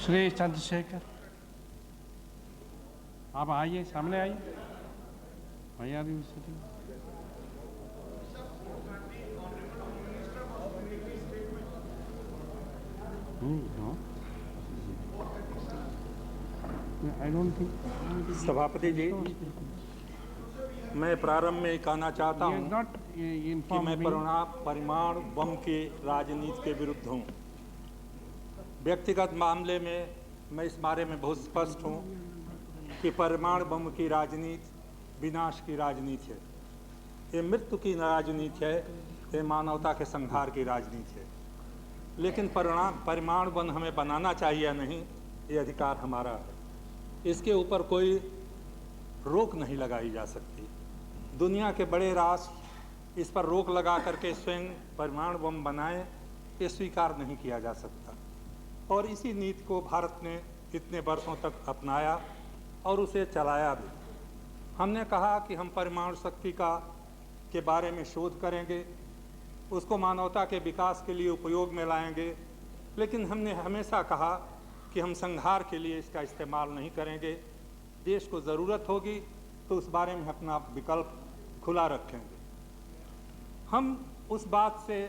श्री चंद्रशेखर, आप आइए, सामने आइए। भैया भी आई डोंट थिंक। सभापति जी, मैं प्रारंभ में कहना चाहता हूं कि मैं परमाणु बम की राजनीति के विरुद्ध हूं। व्यक्तिगत मामले में मैं इस बारे में बहुत स्पष्ट हूं कि परमाणु बम की राजनीति विनाश की राजनीति है, ये मृत्यु की राजनीति है, ये मानवता के संहार की राजनीति है। लेकिन परमाणु बम हमें बनाना चाहिए या नहीं, ये अधिकार हमारा है। इसके ऊपर कोई रोक नहीं लगाई जा सकती। दुनिया के बड़े राष्ट्र इस पर रोक लगा करके स्वयं परमाणु बम बनाएं, ये स्वीकार नहीं किया जा सकता। और इसी नीति को भारत ने इतने वर्षों तक अपनाया और उसे चलाया भी। हमने कहा कि हम परमाणु शक्ति के बारे में शोध करेंगे, उसको मानवता के विकास के लिए उपयोग में लाएंगे, लेकिन हमने हमेशा कहा कि हम संहार के लिए इसका इस्तेमाल नहीं करेंगे। देश को ज़रूरत होगी तो उस बारे में अपना विकल्प खुला रखेंगे। हम उस बात से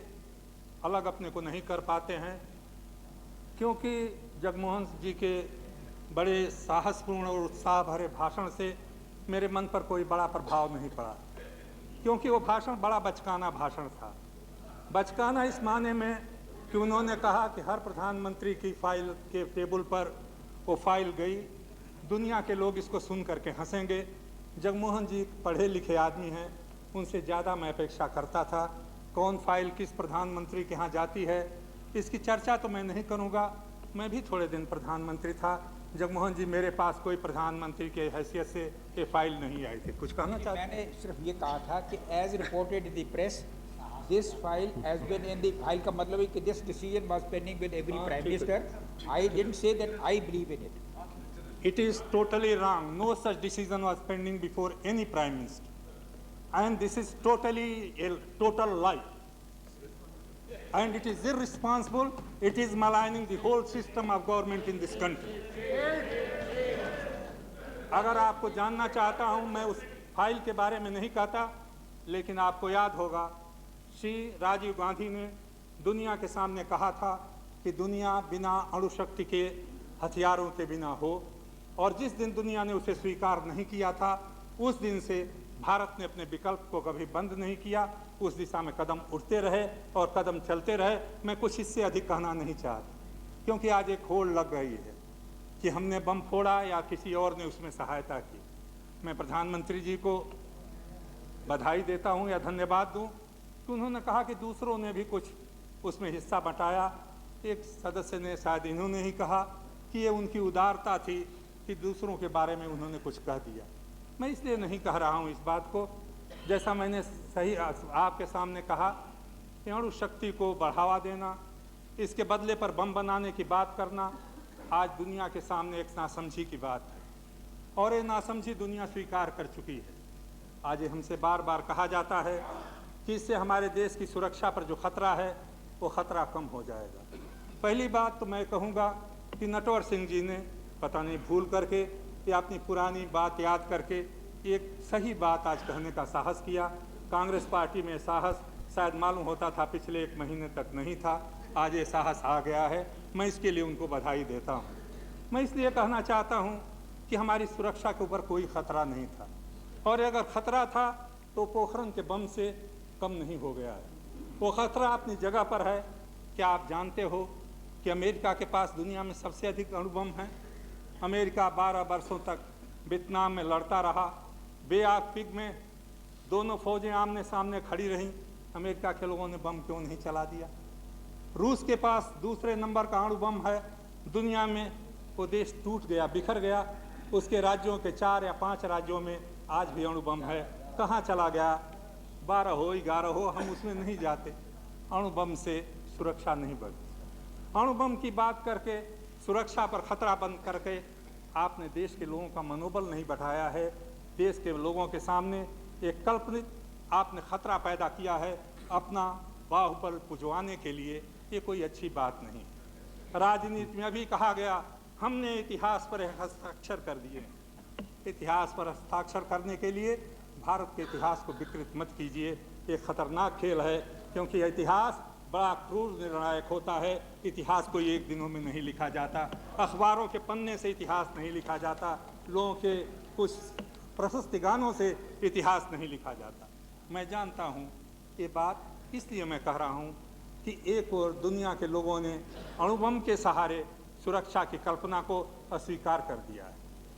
अलग अपने को नहीं कर पाते हैं, क्योंकि जगमोहन जी के बड़े साहसपूर्ण और उत्साह भरे भाषण से मेरे मन पर कोई बड़ा प्रभाव नहीं पड़ा, क्योंकि वो भाषण बड़ा बचकाना भाषण था। बचकाना इस माने में कि उन्होंने कहा कि हर प्रधानमंत्री की फाइल के टेबल पर वो फाइल गई, दुनिया के लोग इसको सुन करके हंसेंगे। जगमोहन जी पढ़े लिखे आदमी हैं, उनसे ज़्यादा मैं अपेक्षा करता था। कौन फाइल किस प्रधानमंत्री के यहाँ जाती है, इसकी चर्चा तो मैं नहीं करूँगा। मैं भी थोड़े दिन प्रधानमंत्री था। जगमोहन जी, मेरे पास कोई प्रधानमंत्री के हैसियत से ये फाइल नहीं आई थी। कुछ कहना चाहते? मैंने सिर्फ ये कहा था कि as reported in the press this file has been in the file का मतलब है कि this decision was pending with every prime minister. I didn't say that I believe in it. It is totally wrong. No such decision was pending before any prime minister, and this is totally a total lie. And it is irresponsible. It is maligning the whole system of government in this country. अगर आपको जानना चाहता हूं, मैं उस file के बारे में नहीं कहता, लेकिन आपको याद होगा श्री राजीव गांधी ने दुनिया के सामने कहा था कि दुनिया बिना अणु शक्ति के हथियारों के बिना हो, और जिस दिन दुनिया ने उसे स्वीकार नहीं किया था, उस दिन से भारत ने अपने विकल्प को कभी बंद नहीं किया। उस दिशा में कदम उठते रहे और कदम चलते रहे। मैं कुछ इससे अधिक कहना नहीं चाहता, क्योंकि आज एक होड़ लग गई है कि हमने बम फोड़ा या किसी और ने उसमें सहायता की। मैं प्रधानमंत्री जी को बधाई देता हूं या धन्यवाद दूं कि उन्होंने कहा कि दूसरों ने भी कुछ उसमें हिस्सा बटाया। एक सदस्य ने, शायद इन्होंने ही कहा कि ये उनकी उदारता थी कि दूसरों के बारे में उन्होंने कुछ कह दिया। मैं इसलिए नहीं कह रहा हूँ इस बात को। जैसा मैंने सही आपके सामने कहा कि अणु शक्ति को बढ़ावा देना, इसके बदले पर बम बनाने की बात करना, आज दुनिया के सामने एक नासमझी की बात है, और ये नासमझी दुनिया स्वीकार कर चुकी है। आज हमसे बार बार कहा जाता है कि इससे हमारे देश की सुरक्षा पर जो खतरा है वो खतरा कम हो जाएगा। पहली बात तो मैं कहूँगा कि नटवर सिंह जी ने पता नहीं भूल करके या अपनी पुरानी बात याद करके एक सही बात आज कहने का साहस किया। कांग्रेस पार्टी में साहस शायद मालूम होता था पिछले 1 महीने तक नहीं था, आज ये साहस आ गया है। मैं इसके लिए उनको बधाई देता हूँ। मैं इसलिए कहना चाहता हूँ कि हमारी सुरक्षा के ऊपर कोई खतरा नहीं था, और अगर खतरा था तो पोखरण के बम से कम नहीं हो गया है। वो खतरा अपनी जगह पर है। क्या आप जानते हो कि अमेरिका के पास दुनिया में सबसे अधिक अणु बम हैं? अमेरिका 12 वर्षों तक वियतनाम में लड़ता रहा। बे ऑफ पिग में दोनों फौजें आमने सामने खड़ी रहीं, अमेरिका के लोगों ने बम क्यों नहीं चला दिया? रूस के पास दूसरे नंबर का अणु बम है दुनिया में, वो देश टूट गया, बिखर गया। उसके राज्यों के 4 या 5 राज्यों में आज भी अणु बम है। कहाँ चला गया? 12 हो 11 हो, हम उसमें नहीं जाते। अणु बम से सुरक्षा नहीं बढ़ती। अणु बम की बात करके सुरक्षा पर खतरा बंद करके आपने देश के लोगों का मनोबल नहीं बढ़ाया है। देश के लोगों के सामने एक कल्पनित आपने खतरा पैदा किया है अपना बाहुबल पुजवाने के लिए। ये कोई अच्छी बात नहीं। राजनीति में अभी कहा गया हमने इतिहास पर हस्ताक्षर कर दिए। इतिहास पर हस्ताक्षर करने के लिए भारत के इतिहास को विकृत मत कीजिए। ये खतरनाक खेल है, क्योंकि इतिहास बड़ा क्रूर निर्णायक होता है। इतिहास कोई एक दिनों में नहीं लिखा जाता, अखबारों के पन्ने से इतिहास नहीं लिखा जाता, लोगों के कुछ प्रशस्ति गानों से इतिहास नहीं लिखा जाता। मैं जानता हूँ ये बात, इसलिए मैं कह रहा हूँ कि एक और दुनिया के लोगों ने अणुबम के सहारे सुरक्षा की कल्पना को अस्वीकार कर दिया है।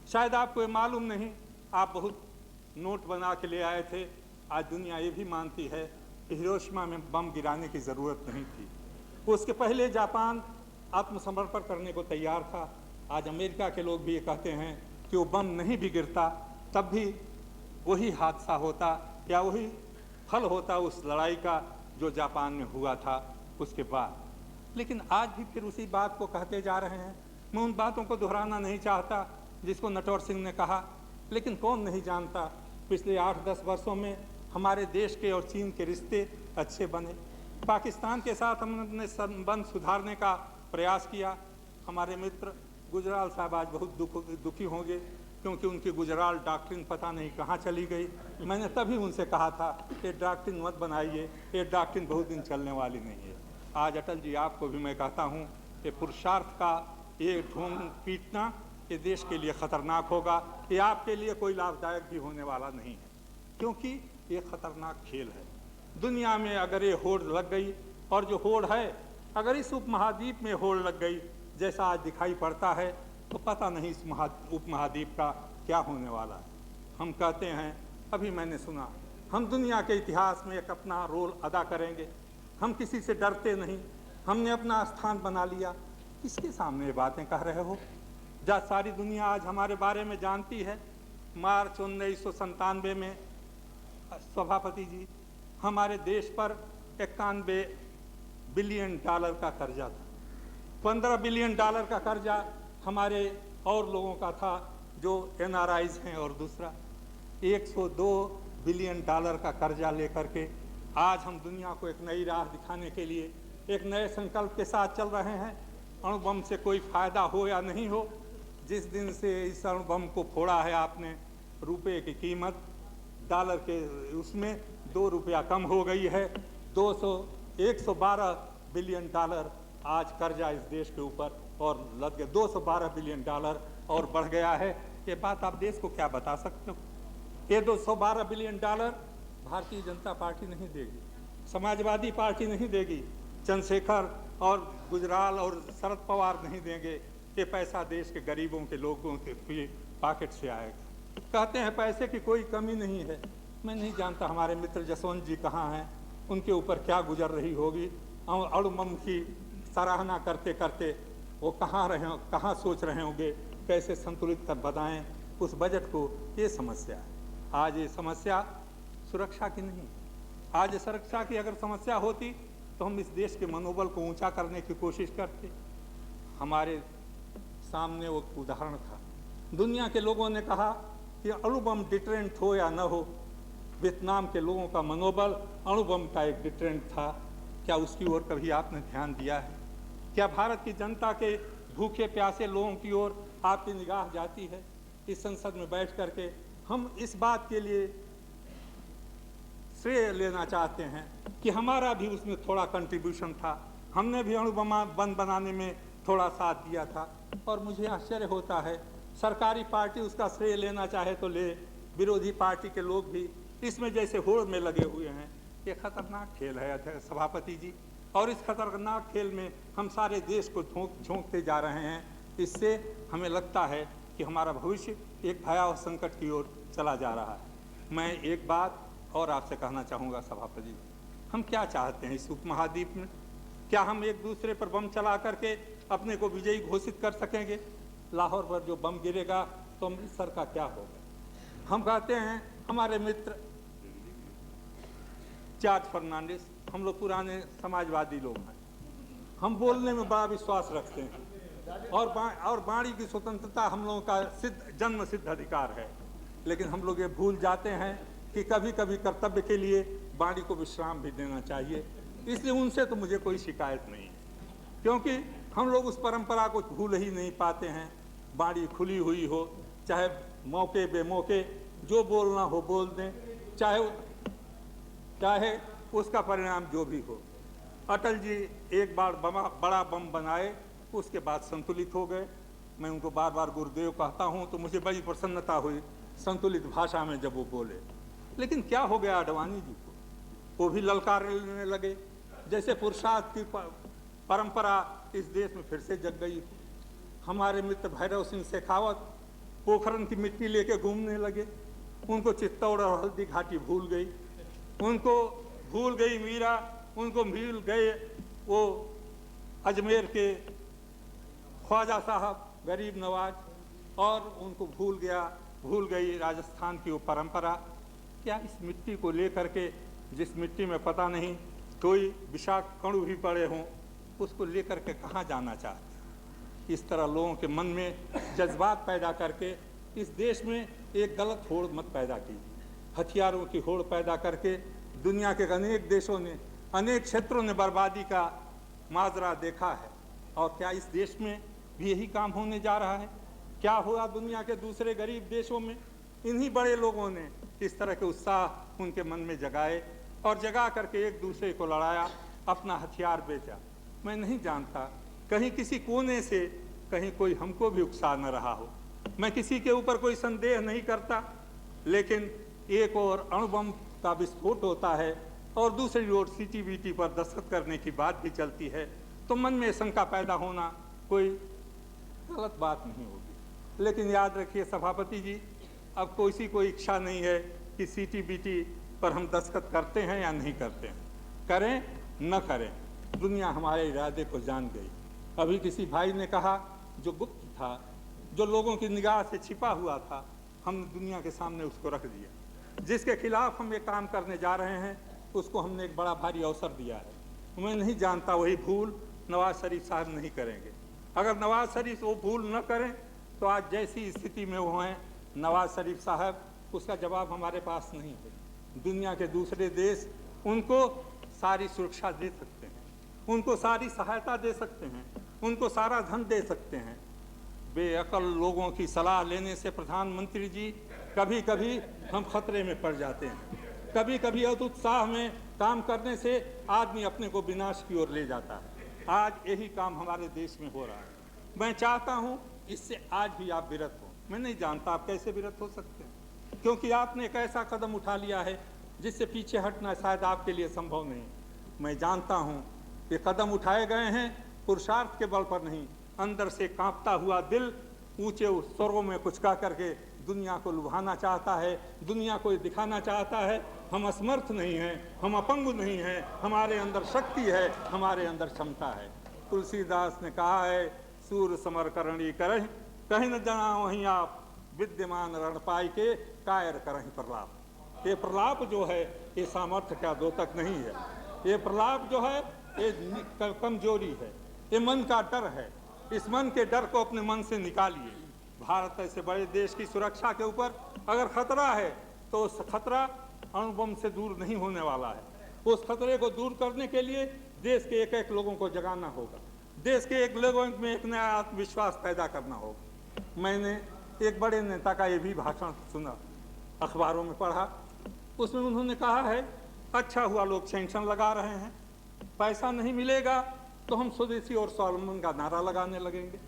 शायद आपको ये मालूम नहीं, आप बहुत नोट बना के ले आए थे। आज दुनिया ये भी मानती है कि हिरोशिमा में बम गिराने की ज़रूरत नहीं थी। उसके पहले जापान आत्मसमर्पण करने को तैयार था। आज अमेरिका के लोग भी ये कहते हैं कि वो बम नहीं भी गिरता तब भी वही हादसा होता या वही फल होता उस लड़ाई का जो जापान में हुआ था उसके बाद। लेकिन आज भी फिर उसी बात को कहते जा रहे हैं। मैं उन बातों को दोहराना नहीं चाहता जिसको नटवर सिंह ने कहा, लेकिन कौन नहीं जानता पिछले 8-10 वर्षों में हमारे देश के और चीन के रिश्ते अच्छे बने। पाकिस्तान के साथ हमने संबंध सुधारने का प्रयास किया। हमारे मित्र गुजराल साहब आज बहुत दुखी होंगे, क्योंकि उनकी गुजराल डॉक्ट्रिन पता नहीं कहाँ चली गई। मैंने तभी उनसे कहा था ये डॉक्ट्रिन मत बनाइए, ये डॉक्ट्रिन बहुत दिन चलने वाली नहीं है। आज अटल जी आपको भी मैं कहता हूँ कि पुरुषार्थ का ये ढोंग पीटना ये देश के लिए खतरनाक होगा। ये आपके लिए कोई लाभदायक भी होने वाला नहीं है, क्योंकि ये खतरनाक खेल है। दुनिया में अगर ये होड़ लग गई, और जो होड़ है अगर इस उपमहाद्वीप में होड़ लग गई जैसा आज दिखाई पड़ता है, तो पता नहीं इस उपमहाद्वीप का क्या होने वाला है। हम कहते हैं, अभी मैंने सुना, हम दुनिया के इतिहास में एक अपना रोल अदा करेंगे, हम किसी से डरते नहीं, हमने अपना स्थान बना लिया। किसके सामने ये बातें कह रहे हो? जब सारी दुनिया आज हमारे बारे में जानती है। मार्च 1997 में सभापति जी हमारे देश पर 91 बिलियन डॉलर का कर्जा था। 15 बिलियन डॉलर का कर्जा हमारे और लोगों का था जो NRIs हैं, और दूसरा 102 बिलियन डॉलर का कर्जा लेकर के आज हम दुनिया को एक नई राह दिखाने के लिए एक नए संकल्प के साथ चल रहे हैं। अणुबम से कोई फायदा हो या नहीं हो, जिस दिन से इस अणुबम को फोड़ा है आपने, रुपए की कीमत डॉलर के उसमें 2 रुपया कम हो गई है। 112 बिलियन डॉलर आज कर्जा इस देश के ऊपर और लग गए, 212 बिलियन डॉलर और बढ़ गया है। ये बात आप देश को क्या बता सकते हो? ये 212 billion dollar Bharatiya Janata party नहीं देगी, समाजवादी पार्टी नहीं देगी, चंद्रशेखर और गुजराल और शरद पवार नहीं देंगे। ये पैसा देश के गरीबों के लोगों के पॉकेट से आएगा। कहते हैं पैसे की कोई कमी नहीं है। मैं नहीं जानता हमारे मित्र जसवंत जी कहाँ हैं, उनके ऊपर क्या गुजर रही होगी। अणुबम की सराहना करते करते वो कहाँ सोच रहे होंगे कैसे संतुलित कर बताएं उस बजट को। ये समस्या है। आज ये समस्या सुरक्षा की नहीं, आज ये सुरक्षा की अगर समस्या होती तो हम इस देश के मनोबल को ऊंचा करने की कोशिश करते। हमारे सामने वो उदाहरण था, दुनिया के लोगों ने कहा कि अणुबम डिटरेंट हो या न हो, वियतनाम के लोगों का मनोबल अणुबम का एक डिटरेंट था। क्या उसकी ओर कभी आपने ध्यान दिया है? क्या भारत की जनता के भूखे प्यासे लोगों की ओर आपकी निगाह जाती है? इस संसद में बैठ करके हम इस बात के लिए श्रेय लेना चाहते हैं कि हमारा भी उसमें थोड़ा कंट्रीब्यूशन था, हमने भी अणुबम बंद बनाने में थोड़ा साथ दिया था। और मुझे आश्चर्य होता है, सरकारी पार्टी उसका श्रेय लेना चाहे तो ले, विरोधी पार्टी के लोग भी इसमें जैसे होड़ में लगे हुए हैं। ये खतरनाक खेल है सभापति जी, और इस खतरनाक खेल में हम सारे देश को झोंकते जा रहे हैं। इससे हमें लगता है कि हमारा भविष्य एक भयावह संकट की ओर चला जा रहा है। मैं एक बात और आपसे कहना चाहूँगा सभापति जी, हम क्या चाहते हैं इस उपमहाद्वीप में? क्या हम एक दूसरे पर बम चला करके अपने को विजयी घोषित कर सकेंगे? लाहौर पर जो बम गिरेगा तो अमृतसर का क्या होगा? हम कहते हैं, हमारे मित्र जॉर्ज फर्नांडिस, हम लोग पुराने समाजवादी लोग हैं, हम बोलने में बड़ा विश्वास रखते हैं, और वाणी की स्वतंत्रता हम लोगों का जन्म सिद्ध अधिकार है। लेकिन हम लोग ये भूल जाते हैं कि कभी कभी कर्तव्य के लिए वाणी को विश्राम भी देना चाहिए। इसलिए उनसे तो मुझे कोई शिकायत नहीं है, क्योंकि हम लोग उस परंपरा को भूल ही नहीं पाते हैं। बाड़ी खुली हुई हो, चाहे मौके बेमौके जो बोलना हो बोल दें, चाहे उसका परिणाम जो भी हो। अटल जी एक बार बड़ा बम बनाए, उसके बाद संतुलित हो गए। मैं उनको बार बार गुरुदेव कहता हूँ, तो मुझे बड़ी प्रसन्नता हुई संतुलित भाषा में जब वो बोले। लेकिन क्या हो गया आडवाणी जी को, वो भी ललकारने लगे, जैसे पुरुषार्थ की परंपरा इस देश में फिर से जग गई। हमारे मित्र भैरव सिंह शेखावत पोखरन की मिट्टी लेके घूमने लगे, उनको चित्तौड़ और हल्दी घाटी भूल गई, उनको भूल गई मीरा, उनको भूल गए वो अजमेर के ख्वाजा साहब गरीब नवाज, और उनको भूल गई राजस्थान की वो परंपरा। क्या इस मिट्टी को लेकर के, जिस मिट्टी में पता नहीं कोई विषाक्त कणु भी पड़े हों, उसको लेकर के कहाँ जाना चाहते? इस तरह लोगों के मन में जज्बात पैदा करके इस देश में एक गलत होड़ मत पैदा कीजिए। हथियारों की होड़ पैदा करके दुनिया के अनेक देशों ने, अनेक क्षेत्रों ने बर्बादी का माजरा देखा है। और क्या इस देश में भी यही काम होने जा रहा है? क्या हुआ दुनिया के दूसरे गरीब देशों में? इन्हीं बड़े लोगों ने इस तरह के उत्साह उनके मन में जगाए और जगा करके एक दूसरे को लड़ाया, अपना हथियार बेचा। मैं नहीं जानता, कहीं किसी कोने से कहीं कोई हमको भी उकसा न रहा हो। मैं किसी के ऊपर कोई संदेह नहीं करता, लेकिन एक और अणुबम का विस्फोट होता है और दूसरी ओर CTBT पर दस्तखत करने की बात भी चलती है, तो मन में शंका पैदा होना कोई गलत बात नहीं होगी। लेकिन याद रखिए सभापति जी, अब कोई इच्छा नहीं है कि CTBT पर हम दस्तखत करते हैं या नहीं करते हैं, करें न करें, दुनिया हमारे इरादे को जान गई। अभी किसी भाई ने कहा, जो गुप्त था, जो लोगों की निगाह से छिपा हुआ था, हमने दुनिया के सामने उसको रख दिया। जिसके खिलाफ हम ये काम करने जा रहे हैं, उसको हमने एक बड़ा भारी अवसर दिया है। मैं नहीं जानता वही भूल नवाज शरीफ साहब नहीं करेंगे। अगर नवाज शरीफ वो भूल न करें तो आज जैसी स्थिति में वो हैं नवाज शरीफ साहब, उसका जवाब हमारे पास नहीं है। दुनिया के दूसरे देश उनको सारी सुरक्षा दे सकते हैं, उनको सारी सहायता दे सकते हैं, उनको सारा धन दे सकते हैं। बेअकल लोगों की सलाह लेने से प्रधानमंत्री जी कभी कभी हम खतरे में पड़ जाते हैं। कभी कभी उत्साह में काम करने से आदमी अपने को विनाश की ओर ले जाता है। आज यही काम हमारे देश में हो रहा है। मैं चाहता हूं इससे आज भी आप विरत हो। मैं नहीं जानता आप कैसे विरत हो सकते हैं, क्योंकि आपने एक ऐसा कदम उठा लिया है जिससे पीछे हटना शायद आपके लिए संभव नहीं। मैं जानता हूं कि कदम उठाए गए हैं पुरुषार्थ के बल पर नहीं, अंदर से कांपता हुआ दिल ऊंचे स्वरों में कुछ कह करके दुनिया को लुभाना चाहता है, दुनिया को दिखाना चाहता है हम असमर्थ नहीं हैं, हम अपंग नहीं हैं, हमारे अंदर शक्ति है, हमारे अंदर क्षमता है। तुलसीदास ने कहा है, सूर समर करणी करहि कहीं न जना वहीं आप, विद्यमान रण पाई के कायर करहि प्रलाप। ये प्रलाप जो है ये सामर्थ्य का द्योतक नहीं है। ये प्रलाप जो है ये कमजोरी है, ये मन का डर है। इस मन के डर को अपने मन से निकालिए। भारत ऐसे बड़े देश की सुरक्षा के ऊपर अगर खतरा है तो उस खतरा अणुबम से दूर नहीं होने वाला है। उस खतरे को दूर करने के लिए देश के एक एक लोगों को जगाना होगा, देश के एक लोगों में एक नया आत्मविश्वास पैदा करना होगा। मैंने एक बड़े नेता का ये भी भाषण सुना, अखबारों में पढ़ा। उसमें उन्होंने कहा है, अच्छा हुआ लोग सैंक्शन लगा रहे हैं, पैसा नहीं मिलेगा तो हम स्वदेशी और स्वावलंबन का नारा लगाने लगेंगे।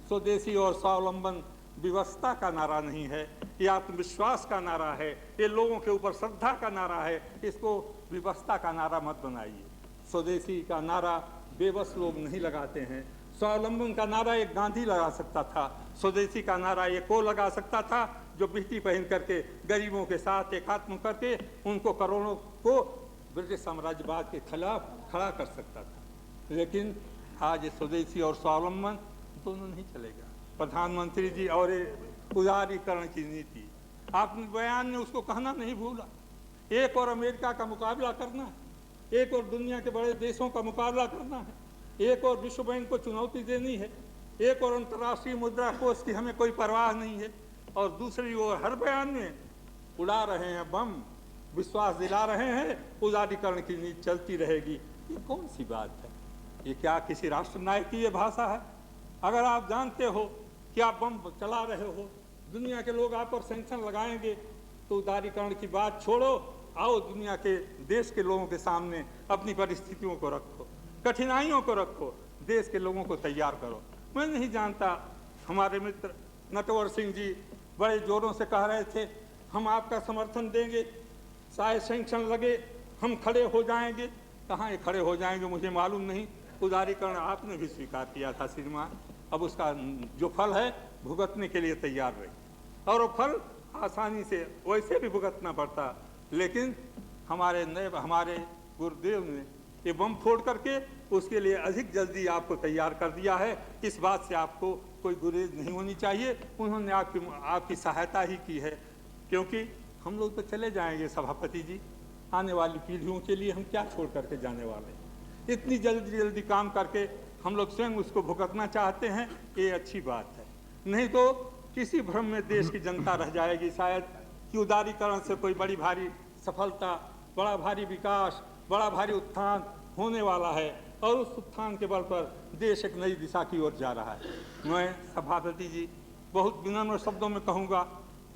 स्वदेशी और स्वावलंबन व्यवस्था का नारा नहीं है, ये आत्मविश्वास का नारा है, ये लोगों के ऊपर श्रद्धा का नारा है। इसको व्यवस्था का नारा मत बनाइए। स्वदेशी का नारा बेबस लोग नहीं लगाते हैं। स्वावलंबन का नारा एक गांधी लगा सकता था, स्वदेशी का नारा एक वो लगा सकता था जो बिहती पहन करके गरीबों के साथ एकात्म करके उनको करोड़ों को ब्रिटिश साम्राज्यवाद के खिलाफ खड़ा कर सकता था। लेकिन आज स्वदेशी और स्वावलंबन दोनों नहीं चलेगा। प्रधानमंत्री जी और उदारीकरण की नीति, आपने बयान में उसको कहना नहीं भूला। एक और अमेरिका का मुकाबला करना है, एक और दुनिया के बड़े देशों का मुकाबला करना है, एक और विश्व बैंक को चुनौती देनी है, एक और अंतर्राष्ट्रीय मुद्रा कोष की हमें कोई परवाह नहीं है, और दूसरी ओर हर बयान में उड़ा रहे हैं बम, विश्वास दिला रहे हैं उदारीकरण की नीति चलती रहेगी। ये कौन सी बात है? ये क्या किसी राष्ट्र नायक की ये भाषा है? अगर आप जानते हो कि आप बम चला रहे हो, दुनिया के लोग आप पर सैंक्शन लगाएंगे, तो उदारीकरण की बात छोड़ो, आओ दुनिया के देश के लोगों के सामने अपनी परिस्थितियों को रखो, कठिनाइयों को रखो, देश के लोगों को तैयार करो। मैं नहीं जानता, हमारे मित्र नटवर सिंह जी बड़े जोरों से कह रहे थे हम आपका समर्थन देंगे, चाहे सैंक्शन लगे हम खड़े हो जाएंगे। कहाँ ये खड़े हो जाएंगे मुझे मालूम नहीं। उदारीकरण आपने भी स्वीकार किया था श्रीमान, अब उसका जो फल है भुगतने के लिए तैयार रही, और वो फल आसानी से वैसे भी भुगतना पड़ता, लेकिन हमारे गुरुदेव ने ये बम फोड़ करके उसके लिए अधिक जल्दी आपको तैयार कर दिया है। इस बात से आपको कोई गुरेज नहीं होनी चाहिए। उन्होंने आपकी सहायता ही की है, क्योंकि हम लोग तो चले जाएंगे सभापति जी, आने वाली पीढ़ियों के लिए हम क्या छोड़ करके जाने वाले। इतनी जल्दी काम करके हम लोग स्वयं उसको भुगतना चाहते हैं, ये अच्छी बात है। नहीं तो किसी भ्रम में देश की जनता रह जाएगी शायद कि उदारीकरण से कोई बड़ी भारी सफलता, बड़ा भारी विकास, बड़ा भारी उत्थान होने वाला है, और उस उत्थान के बल पर देश एक नई दिशा की ओर जा रहा है। मैं सभापति जी बहुत विनम्र शब्दों में कहूँगा,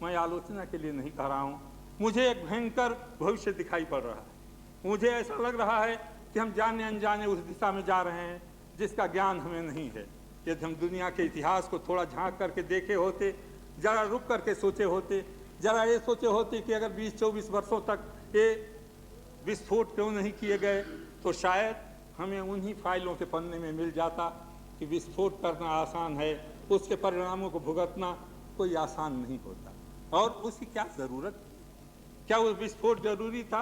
मैं आलोचना के लिए नहीं कह रहा हूँ, मुझे एक भयंकर भविष्य दिखाई पड़ रहा है। मुझे ऐसा लग रहा है कि हम जाने अनजाने उस दिशा में जा रहे हैं जिसका ज्ञान हमें नहीं है। यदि हम दुनिया के इतिहास को थोड़ा झांक करके देखे होते, जरा रुक करके सोचे होते, जरा ये सोचे होते कि अगर 20-24 वर्षों तक ये विस्फोट क्यों नहीं किए गए, तो शायद हमें उन्हीं फाइलों के पन्ने में मिल जाता कि विस्फोट करना आसान है, उसके परिणामों को भुगतना कोई आसान नहीं होता। और उसकी क्या ज़रूरत, क्या वो विस्फोट जरूरी था?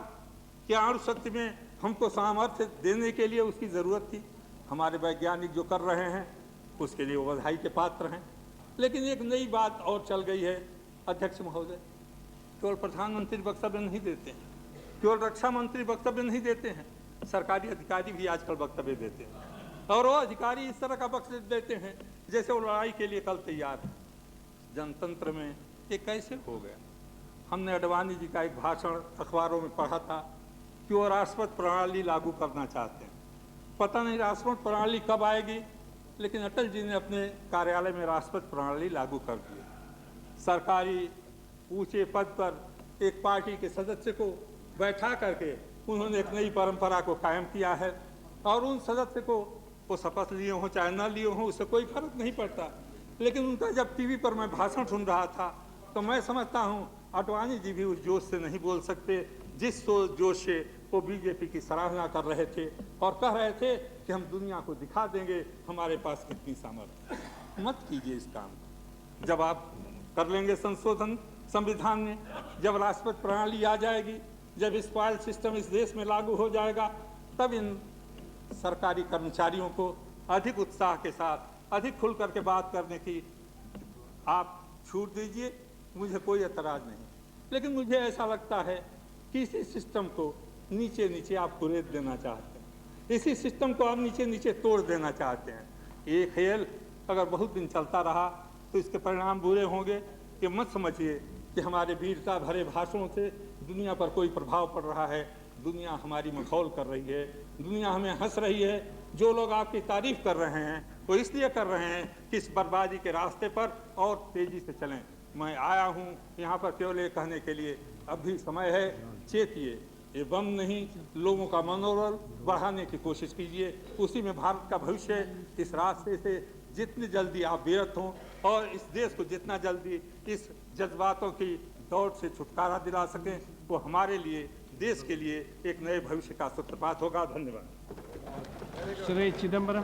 क्या अणु शक्ति में हमको सामर्थ्य देने के लिए उसकी ज़रूरत थी? हमारे वैज्ञानिक जो कर रहे हैं उसके लिए वो बधाई के पात्र हैं। लेकिन एक नई बात और चल गई है अध्यक्ष महोदय, केवल प्रधानमंत्री वक्तव्य नहीं देते हैं, केवल रक्षा मंत्री वक्तव्य नहीं देते हैं, सरकारी अधिकारी भी आजकल वक्तव्य देते हैं, और वो अधिकारी इस तरह का वक्तव्य देते हैं जैसे वो लड़ाई के लिए कल तैयार है। जनतंत्र में ये कैसे हो गया? हमने अडवाणी जी का एक भाषण अखबारों में पढ़ा था कि वो राष्ट्रपति प्रणाली लागू करना चाहते हैं। पता नहीं राष्ट्रपति प्रणाली कब आएगी, लेकिन अटल जी ने अपने कार्यालय में राष्ट्रपति प्रणाली लागू कर दी। सरकारी ऊंचे पद पर एक पार्टी के सदस्य को बैठा करके उन्होंने एक नई परंपरा को कायम किया है, और उन सदस्य को वो शपथ लिए हों चाहे न लिए हों उससे कोई फर्क नहीं पड़ता। लेकिन उनका जब टीवी पर मैं भाषण सुन रहा था तो मैं समझता हूँ अडवाणी जी भी उस जोश से नहीं बोल सकते जिस जोश से वो बीजेपी की सराहना कर रहे थे और कह रहे थे कि हम दुनिया को दिखा देंगे हमारे पास कितनी सामर्थ्य है। मत कीजिए इस काम को। जब आप कर लेंगे संशोधन संविधान में, जब राष्ट्रपति प्रणाली आ जाएगी, जब स्पाइल सिस्टम इस देश में लागू हो जाएगा, तब इन सरकारी कर्मचारियों को अधिक उत्साह के साथ अधिक खुल करके बात करने की आप छूट दीजिए, मुझे कोई एतराज नहीं। लेकिन मुझे ऐसा लगता है कि इसी सिस्टम को नीचे नीचे आप कुरेद देना चाहते हैं, इसी सिस्टम को आप नीचे नीचे तोड़ देना चाहते हैं। ये खेल अगर बहुत दिन चलता रहा तो इसके परिणाम बुरे होंगे। कि मत समझिए कि हमारे वीरता भरे भाषणों से दुनिया पर कोई प्रभाव पड़ रहा है। दुनिया हमारी मखौल कर रही है, दुनिया हमें हंस रही है। जो लोग आपकी तारीफ कर रहे हैं वो इसलिए कर रहे हैं कि इस बर्बादी के रास्ते पर और तेजी से चलें। मैं आया हूँ यहाँ पर केवल ये कहने के लिए अभी समय है, चेतिए, ये बम नहीं, लोगों का मनोबल बढ़ाने की कोशिश कीजिए। उसी में भारत का भविष्य। इस रास्ते से जितनी जल्दी आप विरत हों और इस देश को जितना जल्दी इस जज्बातों की दौड़ से छुटकारा दिला सकें, वो हमारे लिए, देश के लिए एक नए भविष्य का सूत्रपात होगा। धन्यवाद। श्री चिदम्बरम।